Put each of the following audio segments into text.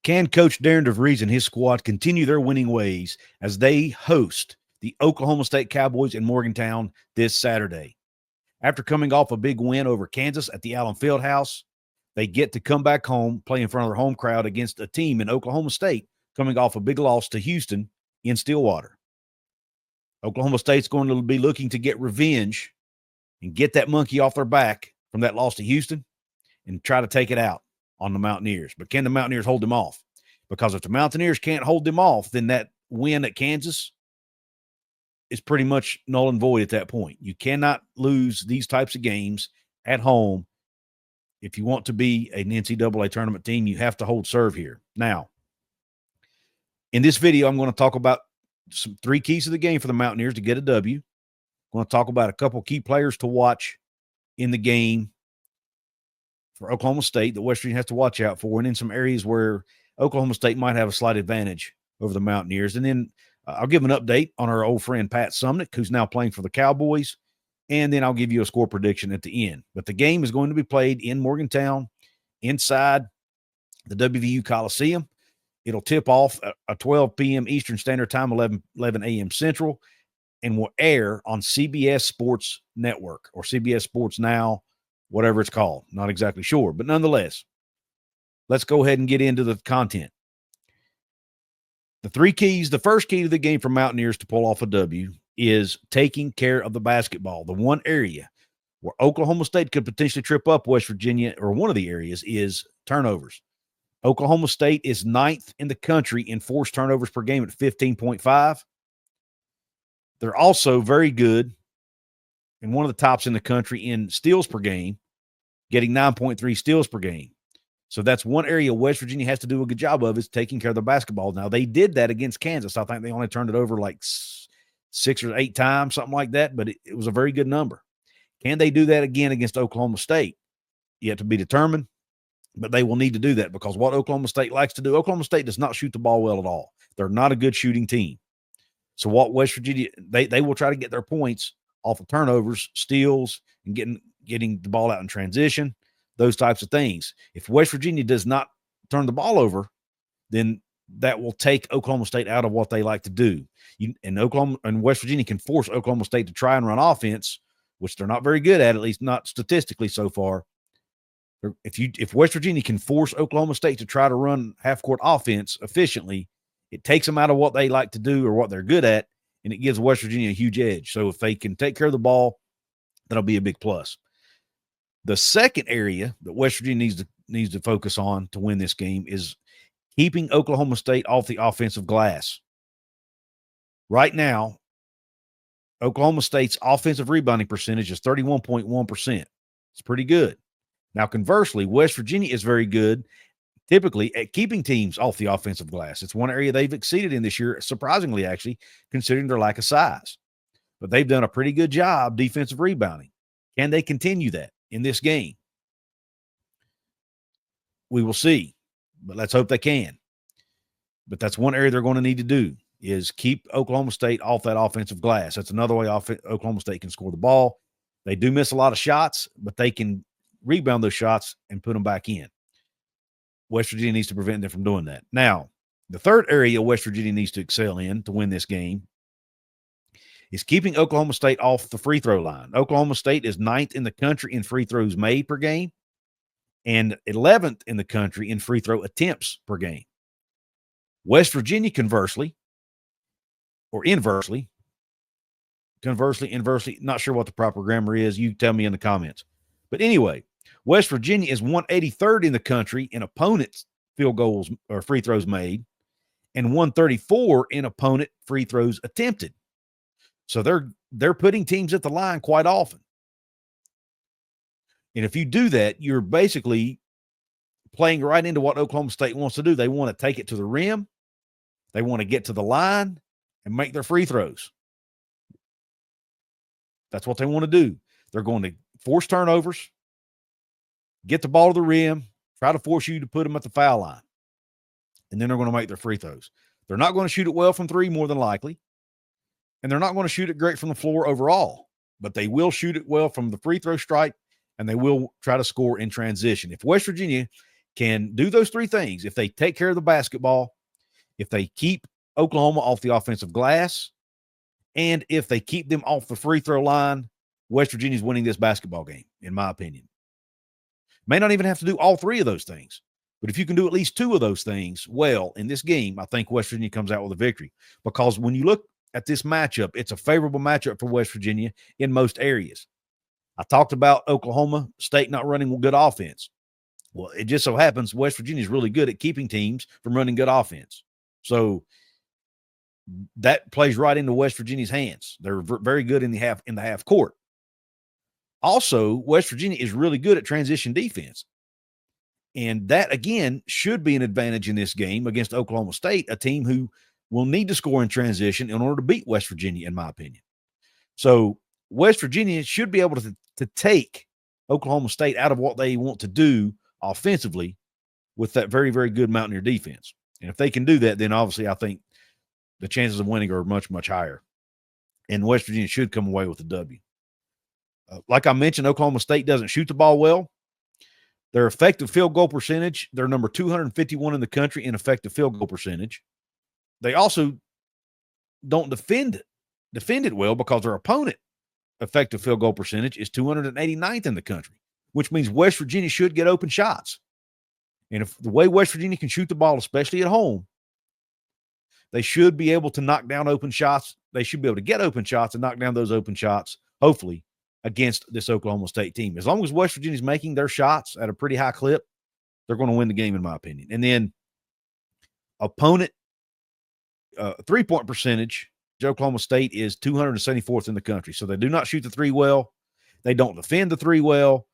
Can Coach Darian DeVries and his squad continue their winning ways as they host the Oklahoma State Cowboys in Morgantown this Saturday? After coming off a big win over Kansas at the Allen Fieldhouse, they get to come back home, play in front of their home crowd against a team in Oklahoma State coming off a big loss to Houston in Stillwater. Oklahoma State's going to be looking to get revenge and get that monkey off their back from that loss to Houston and try to take it out on the Mountaineers. But can the Mountaineers hold them off? Because if the Mountaineers can't hold them off, then that win at Kansas is pretty much null and void at that point. You cannot lose these types of games at home. If you want to be an NCAA tournament team, you have to hold serve here. Now, in this video, I'm going to talk about some 3 keys to the game for the Mountaineers to get a W. I'm going to talk about a couple key players to watch in the game for Oklahoma State that West Virginia has to watch out for, and in some areas where Oklahoma State might have a slight advantage over the Mountaineers. And then I'll give an update on our old friend Pat Suemnick, who's now playing for the Cowboys, and then I'll give you a score prediction at the end. But the game is going to be played in Morgantown inside the WVU Coliseum. It'll tip off at 12 p.m. Eastern Standard Time, 11 a.m. Central, and will air on CBS Sports Network or CBS Sports Now, whatever it's called. Not exactly sure, but nonetheless, let's go ahead and get into the content. The 3 keys, the first key to the game for Mountaineers to pull off a W is taking care of the basketball. The one area where Oklahoma State could potentially trip up West Virginia, or one of the areas, is turnovers. Oklahoma State is 9th in the country in forced turnovers per game at 15.5. They're also very good and one of the tops in the country in steals per game, getting 9.3 steals per game. So that's one area West Virginia has to do a good job of, is taking care of the basketball. Now, they did that against Kansas. I think they only turned it over like 6 or 8 times, something like that, but it was a very good number. Can they do that again against Oklahoma State? Yet to be determined, but they will need to do that, because what Oklahoma State likes to do, Oklahoma State does not shoot the ball well at all. They're not a good shooting team. So what West Virginia, they will try to get their points off of turnovers, steals, and getting the ball out in transition, those types of things. If West Virginia does not turn the ball over, then that will take Oklahoma State out of what they like to do. And West Virginia can force Oklahoma State to try and run offense, which they're not very good at least not statistically so far. If West Virginia can force Oklahoma State to try to run half-court offense efficiently, it takes them out of what they like to do or what they're good at, and it gives West Virginia a huge edge. So if they can take care of the ball, that'll be a big plus. The second area that West Virginia needs to focus on to win this game is keeping Oklahoma State off the offensive glass. Right now, Oklahoma State's offensive rebounding percentage is 31.1%. It's pretty good. Now, conversely, West Virginia is very good typically at keeping teams off the offensive glass. It's one area they've exceeded in this year, surprisingly, actually, considering their lack of size. But they've done a pretty good job defensive rebounding. Can they continue that in this game? We will see, but let's hope they can. But that's one area they're going to need to do, is keep Oklahoma State off that offensive glass. That's another way Oklahoma State can score the ball. They do miss a lot of shots, but they can rebound those shots and put them back in. West Virginia needs to prevent them from doing that. Now, the third area West Virginia needs to excel in to win this game is keeping Oklahoma State off the free throw line. Oklahoma State is 9th in the country in free throws made per game and 11th in the country in free throw attempts per game. West Virginia, inversely, not sure what the proper grammar is. You tell me in the comments. But anyway, West Virginia is 183rd in the country in opponents' field goals or free throws made, and 134 in opponent free throws attempted. So they're putting teams at the line quite often. And if you do that, you're basically playing right into what Oklahoma State wants to do. They want to take it to the rim. They want to get to the line and make their free throws. That's what they want to do. They're going to force turnovers, get the ball to the rim, try to force you to put them at the foul line. And then they're going to make their free throws. They're not going to shoot it well from three, more than likely. And they're not going to shoot it great from the floor overall. But they will shoot it well from the free throw stripe, and they will try to score in transition. If West Virginia can do those three things, if they take care of the basketball, if they keep Oklahoma off the offensive glass, and if they keep them off the free throw line, West Virginia's winning this basketball game, in my opinion. May not even have to do all three of those things, but if you can do at least two of those things well in this game, I think West Virginia comes out with a victory. Because when you look at this matchup, it's a favorable matchup for West Virginia in most areas. I talked about Oklahoma State not running good offense. Well, it just so happens West Virginia is really good at keeping teams from running good offense. So that plays right into West Virginia's hands. They're very good in the half court. Also, West Virginia is really good at transition defense. And that, again, should be an advantage in this game against Oklahoma State, a team who will need to score in transition in order to beat West Virginia, in my opinion. So West Virginia should be able to take Oklahoma State out of what they want to do offensively with that very, very good Mountaineer defense. And if they can do that, then obviously I think the chances of winning are much, much higher. And West Virginia should come away with a W. Like I mentioned, Oklahoma State doesn't shoot the ball well. Their effective field goal percentage, they're number 251 in the country in effective field goal percentage. They also don't defend it well because their opponent effective field goal percentage is 289th in the country, which means West Virginia should get open shots. And if the way West Virginia can shoot the ball, especially at home, they should be able to knock down open shots. They should be able to get open shots and knock down those open shots, hopefully, against this Oklahoma State team. As long as West Virginia's making their shots at a pretty high clip, they're going to win the game, in my opinion. And then opponent three-point percentage, Oklahoma State is 274th in the country. So they do not shoot the three well. They don't defend the three well.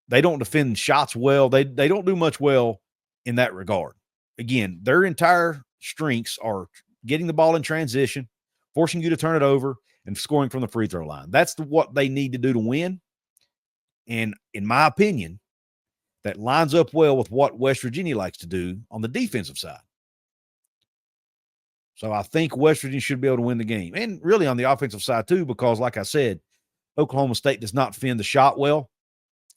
They don't defend shots well. They don't do much well in that regard. Again, their entire strengths are getting the ball in transition, forcing you to turn it over, and scoring from the free throw line. That's what they need to do to win. And in my opinion, that lines up well with what West Virginia likes to do on the defensive side. So I think West Virginia should be able to win the game. And really on the offensive side too, because like I said, Oklahoma State does not defend the shot well,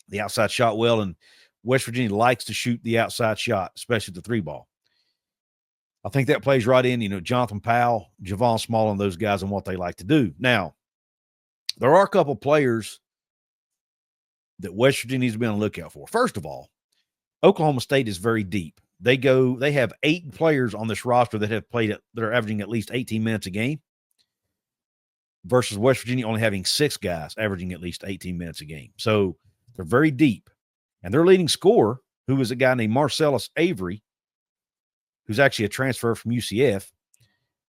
the outside shot well, and West Virginia likes to shoot the outside shot, especially the three ball. I think that plays right in, Jonathan Powell, Javon Small, and those guys and what they like to do. Now, there are a couple players that West Virginia needs to be on the lookout for. First of all, Oklahoma State is very deep. They have 8 players on this roster that are averaging at least 18 minutes a game, versus West Virginia only having 6 guys averaging at least 18 minutes a game. So they're very deep. And their leading scorer, who is a guy named Marcellus Avery, who's actually a transfer from UCF,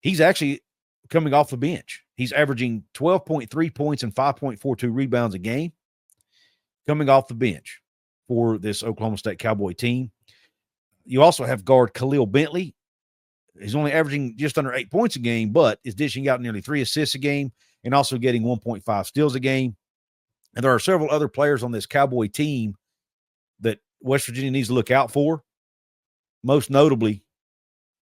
he's actually coming off the bench. He's averaging 12.3 points and 5.42 rebounds a game coming off the bench for this Oklahoma State Cowboy team. You also have guard Khalil Bentley. He's only averaging just under 8 points a game, but is dishing out nearly 3 assists a game and also getting 1.5 steals a game. And there are several other players on this Cowboy team that West Virginia needs to look out for. Most notably,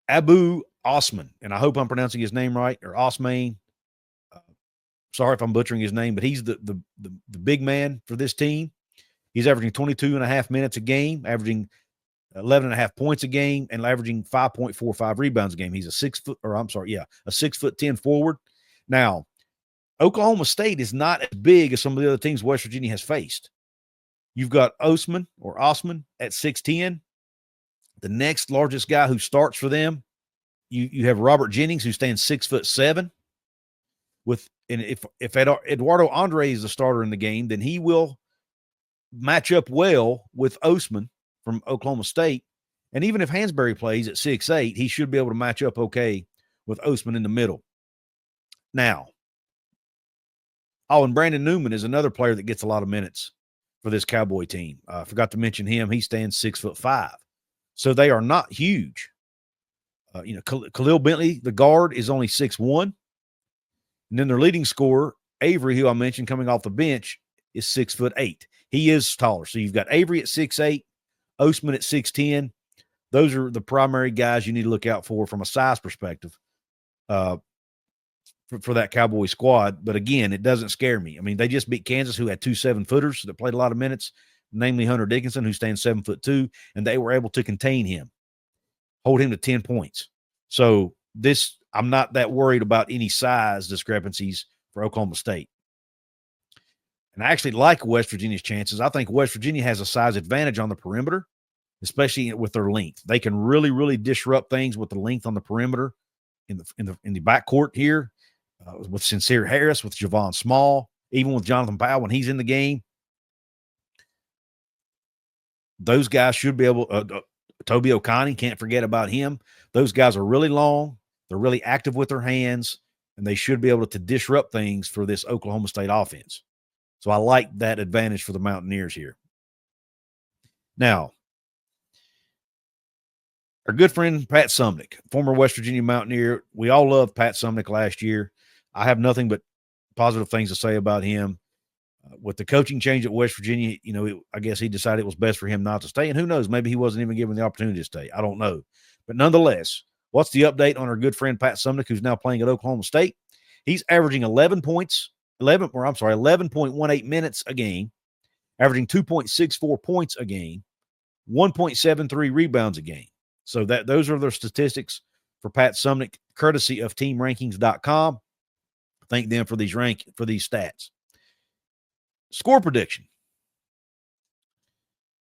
Abu Osman, and I hope I'm pronouncing his name right, or Osman. Sorry if I'm butchering his name, but he's the big man for this team. He's averaging 22.5 minutes a game, averaging 11.5 points a game, and averaging 5.45 rebounds a game. He's a 6'10" forward. Now, Oklahoma State is not as big as some of the other teams West Virginia has faced. You've got Osman at 6'10". The next largest guy who starts for them, you have Robert Jennings, who stands 6'7". And if Eduardo Andre is the starter in the game, then he will match up well with Osman from Oklahoma State. And even if Hansberry plays at 6'8", he should be able to match up okay with Osman in the middle. Now, and Brandon Newman is another player that gets a lot of minutes for this Cowboy team. I forgot to mention him. He stands 6'5". So they are not huge. Khalil Bentley, the guard, is only 6'1". And then their leading scorer, Avery, who I mentioned coming off the bench, is 6'8". He is taller. So you've got Avery at 6'8", Osman at 6'10". Those are the primary guys you need to look out for from a size perspective for that Cowboy squad. But again, it doesn't scare me. I mean, they just beat Kansas, who had 2 7-footers that played a lot of minutes. namely Hunter Dickinson, who stands 7'2", and they were able to contain him, hold him to 10 points. So I'm not that worried about any size discrepancies for Oklahoma State. And I actually like West Virginia's chances. I think West Virginia has a size advantage on the perimeter, especially with their length. They can really, really disrupt things with the length on the perimeter in the backcourt here, with Sincere Harris, with Javon Small, even with Jonathan Powell when he's in the game. Those guys should be able Toby Oconee, can't forget about him. Those guys are really long. They're really active with their hands, and they should be able to disrupt things for this Oklahoma State offense. So I like that advantage for the Mountaineers here. Now, our good friend Pat Suemnick, former West Virginia Mountaineer. We all loved Pat Suemnick last year. I have nothing but positive things to say about him. With the coaching change at West Virginia, I guess he decided it was best for him not to stay. And who knows, maybe he wasn't even given the opportunity to stay. I don't know. But nonetheless, what's the update on our good friend Pat Suemnick, who's now playing at Oklahoma State? He's averaging 11.18 minutes a game, averaging 2.64 points a game, 1.73 rebounds a game. So those are their statistics for Pat Suemnick, courtesy of TeamRankings.com. Thank them for these stats. Score prediction.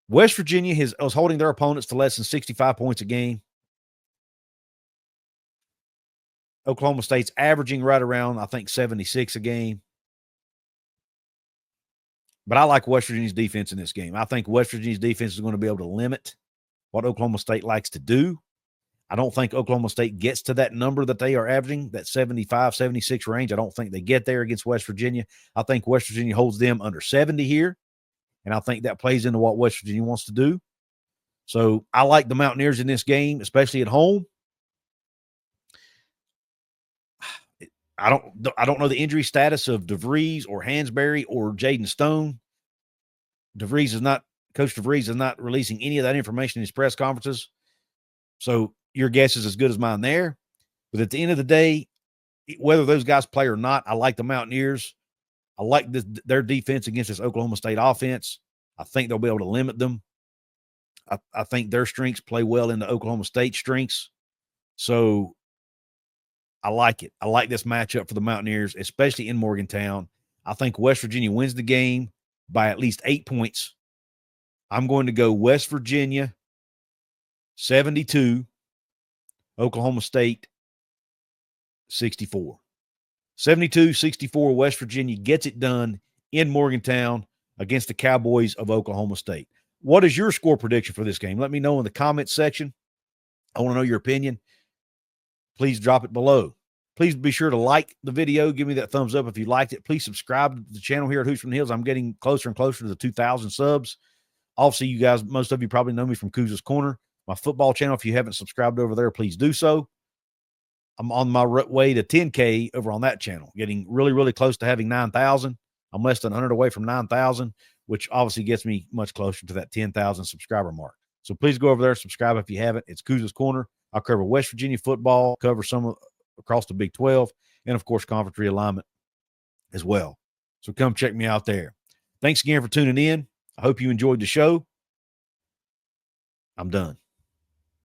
West Virginia was holding their opponents to less than 65 points a game. Oklahoma State's averaging right around, I think, 76 a game. But I like West Virginia's defense in this game. I think West Virginia's defense is going to be able to limit what Oklahoma State likes to do. I don't think Oklahoma State gets to that number that they are averaging, that 75, 76 range. I don't think they get there against West Virginia. I think West Virginia holds them under 70 here, and I think that plays into what West Virginia wants to do. So I like the Mountaineers in this game, especially at home. I don't know the injury status of DeVries or Hansberry or Jaden Stone. Coach DeVries is not releasing any of that information in his press conferences. So your guess is as good as mine there. But at the end of the day, whether those guys play or not, I like the Mountaineers. I like their defense against this Oklahoma State offense. I think they'll be able to limit them. I think their strengths play well into Oklahoma State strengths. So I like it. I like this matchup for the Mountaineers, especially in Morgantown. I think West Virginia wins the game by at least 8 points. I'm going to go West Virginia 72, Oklahoma State 64. 72-64, West Virginia gets it done in Morgantown against the Cowboys of Oklahoma State. What is your score prediction for this game? Let me know in the comments section. I want to know your opinion. Please drop it below. Please be sure to like the video. Give me that thumbs up if you liked it. Please subscribe to the channel here at Hoops from the Hills. I'm getting closer and closer to the 2,000 subs. Obviously, you guys, most of you probably know me from Couz's Corner, my football channel. If you haven't subscribed over there, please do so. I'm on my way to 10K over on that channel, getting really, really close to having 9,000. I'm less than 100 away from 9,000, which obviously gets me much closer to that 10,000 subscriber mark. So please go over there, subscribe if you haven't. It's Couz's Corner. I'll cover West Virginia football, cover some across the Big 12, and, of course, conference realignment as well. So come check me out there. Thanks again for tuning in. I hope you enjoyed the show. I'm done.